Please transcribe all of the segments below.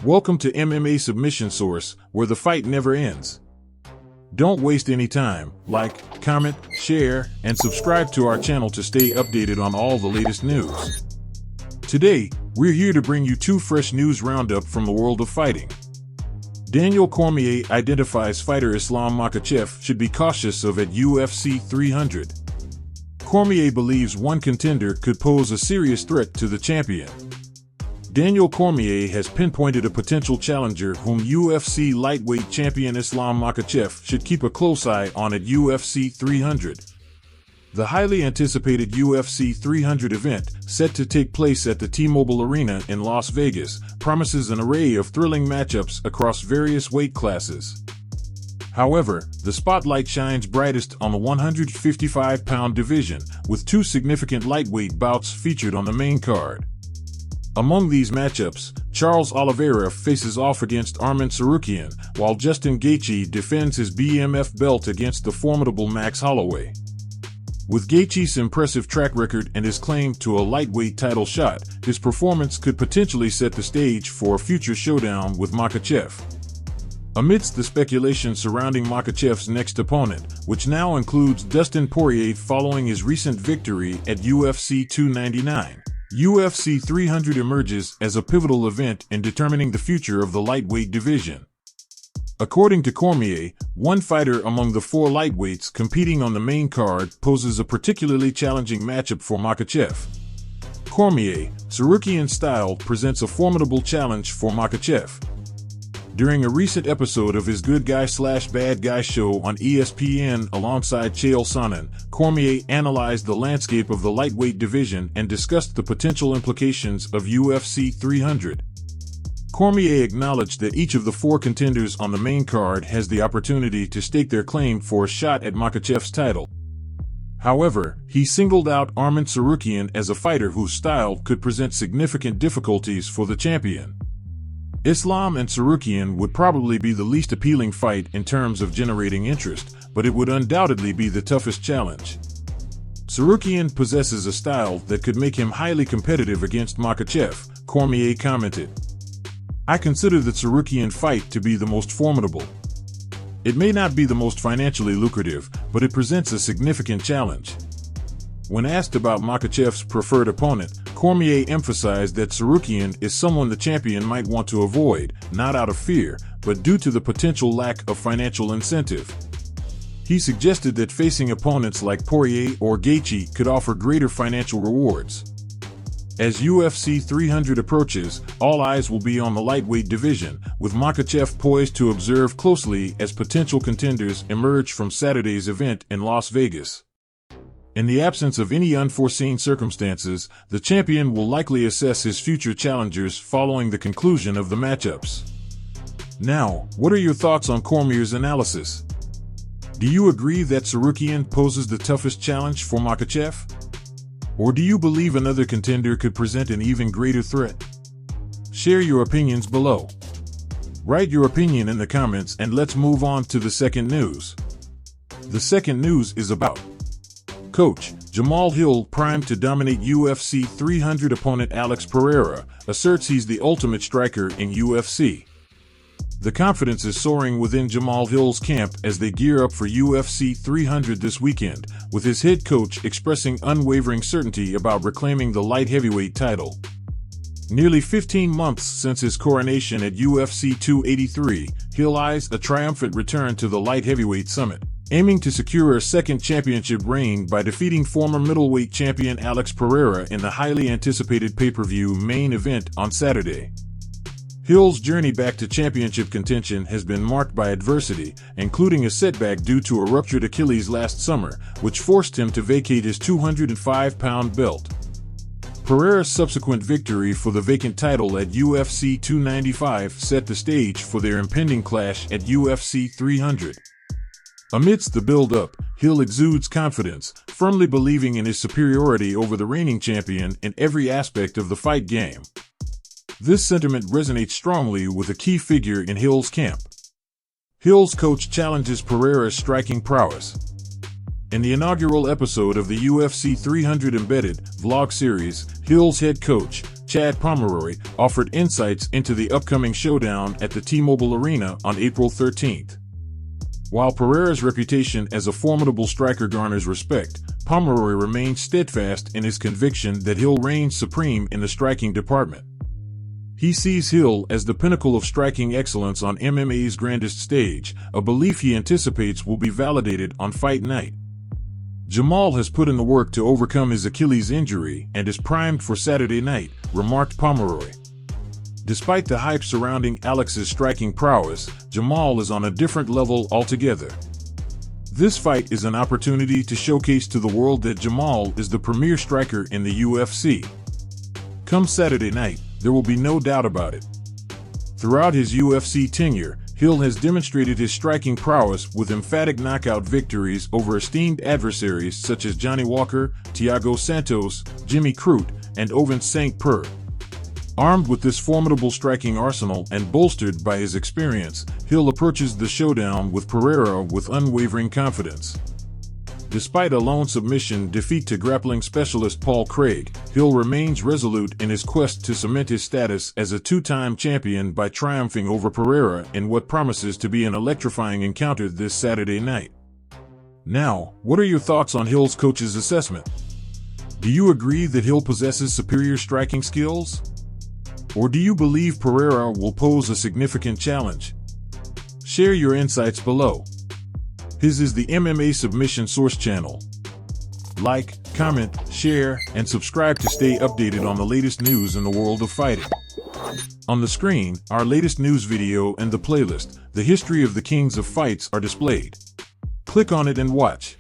Welcome to MMA Submission Source, where the fight never ends. Don't waste any time. Like, comment, share, and subscribe to our channel to stay updated on all the latest news. Today, we're here to bring you two fresh news roundup from the world of fighting. Daniel Cormier identifies fighter Islam Makhachev should be cautious of at UFC 300. Cormier believes one contender could pose a serious threat to the champion. Daniel Cormier has pinpointed a potential challenger whom UFC lightweight champion Islam Makhachev should keep a close eye on at UFC 300. The highly anticipated UFC 300 event, set to take place at the T-Mobile Arena in Las Vegas, promises an array of thrilling matchups across various weight classes. However, the spotlight shines brightest on the 155-pound division, with two significant lightweight bouts featured on the main card. Among these matchups, Charles Oliveira faces off against Arman Tsarukyan, while Justin Gaethje defends his BMF belt against the formidable Max Holloway. With Gaethje's impressive track record and his claim to a lightweight title shot, his performance could potentially set the stage for a future showdown with Makhachev. Amidst the speculation surrounding Makhachev's next opponent, which now includes Dustin Poirier following his recent victory at UFC 299, UFC 300 emerges as a pivotal event in determining the future of the lightweight division. According to Cormier, one fighter among the four lightweights competing on the main card poses a particularly challenging matchup for Makhachev. Cormier, Tsarukyan style, presents a formidable challenge for Makhachev. During a recent episode of his Good Guy/Bad Guy show on ESPN alongside Chael Sonnen, Cormier analyzed the landscape of the lightweight division and discussed the potential implications of UFC 300. Cormier acknowledged that each of the four contenders on the main card has the opportunity to stake their claim for a shot at Makhachev's title. However, he singled out Arman Tsarukyan as a fighter whose style could present significant difficulties for the champion. Islam and Tsarukyan would probably be the least appealing fight in terms of generating interest, but it would undoubtedly be the toughest challenge. Tsarukyan possesses a style that could make him highly competitive against Makhachev, Cormier commented. I consider the Tsarukyan fight to be the most formidable. It may not be the most financially lucrative, but it presents a significant challenge. When asked about Makhachev's preferred opponent, Cormier emphasized that Tsarukyan is someone the champion might want to avoid, not out of fear, but due to the potential lack of financial incentive. He suggested that facing opponents like Poirier or Gaethje could offer greater financial rewards. As UFC 300 approaches, all eyes will be on the lightweight division, with Makhachev poised to observe closely as potential contenders emerge from Saturday's event in Las Vegas. In the absence of any unforeseen circumstances, the champion will likely assess his future challengers following the conclusion of the matchups. Now, what are your thoughts on Cormier's analysis? Do you agree that Tsarukyan poses the toughest challenge for Makhachev? Or do you believe another contender could present an even greater threat? Share your opinions below. Write your opinion in the comments and let's move on to the second news. The second news is about Coach Jamahal Hill primed to dominate UFC 300 opponent Alex Pereira, asserts he's the ultimate striker in UFC. The confidence is soaring within Jamahal Hill's camp as they gear up for UFC 300 this weekend, with his head coach expressing unwavering certainty about reclaiming the light heavyweight title. Nearly 15 months since his coronation at UFC 283, Hill eyes a triumphant return to the light heavyweight summit, aiming to secure a second championship reign by defeating former middleweight champion Alex Pereira in the highly anticipated pay-per-view main event on Saturday. Hill's journey back to championship contention has been marked by adversity, including a setback due to a ruptured Achilles last summer, which forced him to vacate his 205-pound belt. Pereira's subsequent victory for the vacant title at UFC 295 set the stage for their impending clash at UFC 300. Amidst the build-up, Hill exudes confidence, firmly believing in his superiority over the reigning champion in every aspect of the fight game. This sentiment resonates strongly with a key figure in Hill's camp. Hill's coach challenges Pereira's striking prowess. In the inaugural episode of the UFC 300 Embedded vlog series, Hill's head coach Chad Pomeroy, offered insights into the upcoming showdown at the T-Mobile Arena on April 13th. While Pereira's reputation as a formidable striker garners respect, Pomeroy remains steadfast in his conviction that Hill reigns supreme in the striking department. He sees Hill as the pinnacle of striking excellence on MMA's grandest stage, a belief he anticipates will be validated on fight night. Jamahal has put in the work to overcome his Achilles injury and is primed for Saturday night, remarked Pomeroy. Despite the hype surrounding Alex's striking prowess, Jamahal is on a different level altogether. This fight is an opportunity to showcase to the world that Jamahal is the premier striker in the UFC. Come Saturday night, there will be no doubt about it. Throughout his UFC tenure, Hill has demonstrated his striking prowess with emphatic knockout victories over esteemed adversaries such as Johnny Walker, Thiago Santos, Jimmy Crute, and Ovince St. Preux. Armed with this formidable striking arsenal and bolstered by his experience, Hill approaches the showdown with Pereira with unwavering confidence. Despite a lone submission defeat to grappling specialist Paul Craig, Hill remains resolute in his quest to cement his status as a two-time champion by triumphing over Pereira in what promises to be an electrifying encounter this Saturday night. Now, what are your thoughts on Hill's coach's assessment? Do you agree that Hill possesses superior striking skills? Or do you believe Pereira will pose a significant challenge? Share your insights below. His is the MMA Submission Source channel. Like, comment, share, and subscribe to stay updated on the latest news in the world of fighting. On the screen, our latest news video and the playlist, The History of the Kings of Fights, are displayed. Click on it and watch.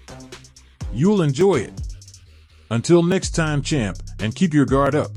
You'll enjoy it. Until next time, champ, and keep your guard up.